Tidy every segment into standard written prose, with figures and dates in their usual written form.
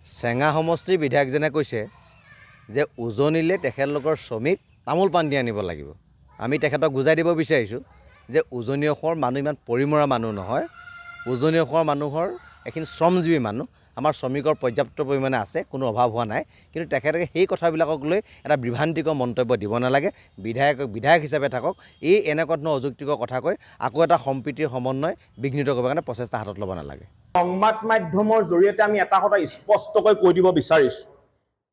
চেঙা সমষ্টিৰ বিধায়কজনে কৈছে যে উজনিলে তেখেতলোকৰ শ্ৰমিক তামোল পাণ দি আনিব লাগিব। আমি তেখেতক বুজাই দিব বিচাৰিছোঁ যে উজনি অসমৰ মানুহ ইমান পৰিমৰা মানুহ নহয়। উজনি অসমৰ মানুহৰ এখিনি শ্ৰমজীৱী মানুহ, আমাৰ শ্ৰমিকৰ পৰ্যাপ্ত পৰিমাণে আছে, কোনো অভাৱ হোৱা নাই। কিন্তু তেখেতে সেই কথাবিলাকক লৈ এটা বিভ্ৰান্তিকৰ মন্তব্য দিব নালাগে। বিধায়ক হিচাপে থাকক, এনেকুৱা ধৰণৰ অযুক্তিকৰ কথা কৈ আকৌ এটা সম্প্ৰীতিৰ সমন্বয় বিঘ্নিত কৰিবৰ কাৰণে প্ৰচেষ্টা হাতত ল'ব নালাগে। সংবাদ মাধ্যমৰ জৰিয়তে আমি এটা কথা স্পষ্টকৈ কৈ দিব বিচাৰিছোঁ,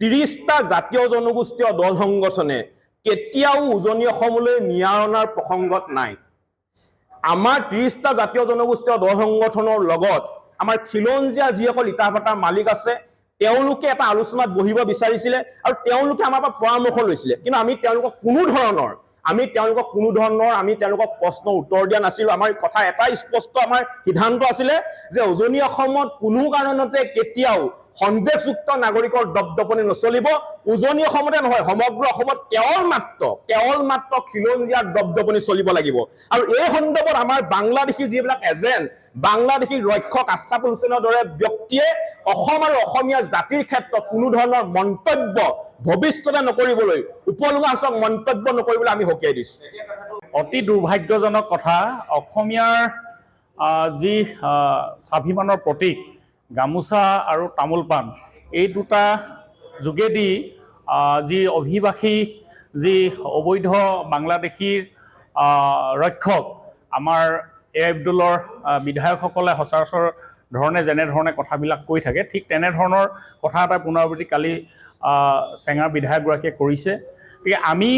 ৩০টা জাতীয় জনগোষ্ঠীয় দল সংগঠনে কেতিয়াও উজনি অসমলৈ নিয়াৰ অনাৰ প্ৰসংগত নাই। আমাৰ ৩০টা জাতীয় জনগোষ্ঠীয় দল সংগঠনৰ লগত আমাৰ খিলঞ্জীয়া যিসকল ইটাভাটাৰ মালিক আছে, তেওঁলোকে এটা আলোচনাত বহিব বিচাৰিছিলে আৰু তেওঁলোকে আমাৰ পৰা পৰামৰ্শ লৈছিলে। কিন্তু আমি তেওঁলোকক কোনো ধৰণৰ প্ৰশ্নৰ উত্তৰ দিয়া নাছিলোঁ। আমাৰ কথা এটাই স্পষ্ট, আমাৰ সিদ্ধান্ত আছিলে যে উজনি অসমত কোনো কাৰণতে কেতিয়াও সন্দেহযুক্ত নাগৰিকৰ দপদপনি নচলিব। উজনি অসমতে নহয়, সমগ্ৰ অসমত কেৱল মাত্ৰ খিলঞ্জীয়াৰ দপদপনি চলিব লাগিব। আৰু এই সন্দৰ্ভত আমাৰ বাংলাদেশী যিবিলাক এজেণ্ট, বাংলাদেশী ৰক্ষক আশ্ৰাফুল হুছেইনৰ দৰে ব্যক্তিয়ে অসম আৰু অসমীয়া জাতিৰ ক্ষেত্ৰত কোনো ধৰণৰ মন্তব্য ভৱিষ্যতে নকৰিবলৈ, উপলুঙাসূচক মন্তব্য নকৰিবলৈ আমি সকীয়াই দিছোঁ। অতি দুৰ্ভাগ্যজনক কথা, অসমীয়াৰ যি স্বাভিমানৰ প্ৰতীক গামোচা আৰু তামোল পাণ, এই দুটা যোগেদি যি অভিবাসী, যি অবৈধ বাংলাদেশীৰ ৰক্ষক আমাৰ এ আব্দুলৰ বিধায়কসকলে সচৰাচৰ ধৰণে যেনেধৰণে কথাবিলাক কৈ থাকে, ঠিক তেনেধৰণৰ কথা এটা পুনৰাবৃত্তি কালি চেঙাৰ বিধায়কগৰাকীয়ে কৰিছে। গতিকে আমি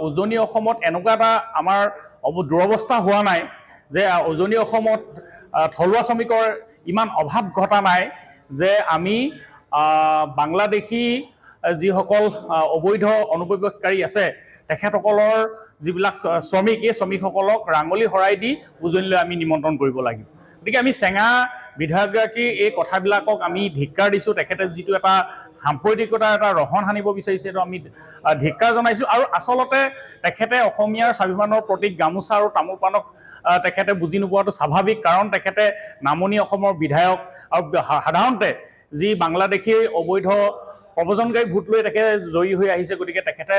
উজনি অসমত এনেকুৱা এটা আমাৰ দুৰৱস্থা হোৱা নাই যে উজনি অসমত থলুৱা শ্ৰমিকৰ ইমান অভাৱ ঘটা নাই যে আমি বাংলাদেশী যিসকল অবৈধ অনুপ্ৰৱেশকাৰী আছে তেখেতসকলৰ যিবিলাক শ্ৰমিক, এই শ্ৰমিকসকলক ৰাঙলী শৰাই দি উজনিলৈ আমি নিমন্ত্ৰণ কৰিব লাগিব। গতিকে আমি চেঙা বিধায়কগৰাকীৰ এই কথাবিলাকক আমি ধিক্কাৰ দিছোঁ। তেখেতে যিটো এটা সাম্প্ৰদায়িকতা, এটা ৰহণ সানিব বিচাৰিছে, সেইটো আমি ধিক্কাৰ জনাইছোঁ। আৰু আচলতে তেখেতে অসমীয়াৰ স্বাভিমানৰ প্ৰতীক গামোচা আৰু তামোল পাণক তেখেতে বুজি নোপোৱাটো স্বাভাৱিক, কাৰণ তেখেতে নামনি অসমৰ বিধায়ক আৰু সাধাৰণতে যি বাংলাদেশী অবৈধ প্ৰব্ৰজনকাৰী ভোট লৈ তেখেতে জয়ী হৈ আহিছে। গতিকে তেখেতে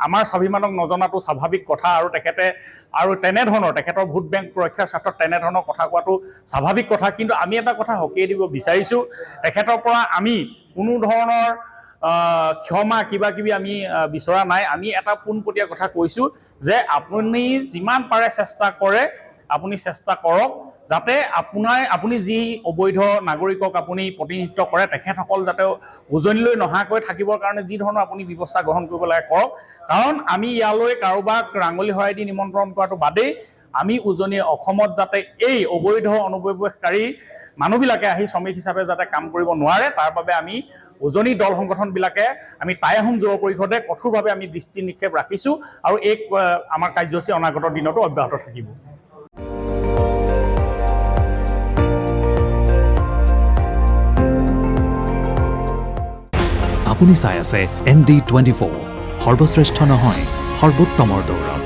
আমাৰ স্বাভিমানক নজনাটো স্বাভাৱিক কথা, আৰু তেনেধৰণৰ তেখেতৰ ভোট বেংক ৰক্ষাৰ স্বাৰ্থত তেনেধৰণৰ কথা কোৱাটো স্বাভাৱিক কথা। কিন্তু আমি এটা কথা সকীয়াই দিব বিচাৰিছোঁ, তেখেতৰ পৰা আমি কোনো ধৰণৰ ক্ষমা কিবা কিবি আমি বিচৰা নাই। আমি এটা পোনপটীয়া কথা কৈছোঁ যে আপুনি যিমান পাৰে চেষ্টা কৰে, আপুনি চেষ্টা কৰক যাতে আপুনি যি অবৈধ নাগৰিকক আপুনি প্ৰতিনিধিত্ব কৰে তেখেতসকল যাতে উজনিলৈ নহাকৈ থাকিবৰ কাৰণে যি ধৰণৰ আপুনি ব্যৱস্থা গ্ৰহণ কৰিব লাগে কৰক। কাৰণ আমি ইয়ালৈ কাৰোবাক ৰাঙলী শৰাই দি নিমন্ত্ৰণ কৰাটো বাদেই, আমি উজনি অসমত যাতে এই অবৈধ অনুপ্ৰৱেশকাৰী মানুহবিলাকে আহি শ্ৰমিক হিচাপে যাতে কাম কৰিব নোৱাৰে, তাৰ বাবে আমি উজনি দল সংগঠনবিলাকে আমি টাই আহোম যুৱ পৰিষদে কঠোৰভাৱে আমি দৃষ্টি নিক্ষেপ ৰাখিছোঁ, আৰু এই আমাৰ কাৰ্যসূচী অনাগত দিনতো অব্যাহত থাকিব। আপুনি চাই আছে ND24, সৰ্বশ্ৰেষ্ঠ নহয়, সৰ্বোত্তমৰ দৌৰ।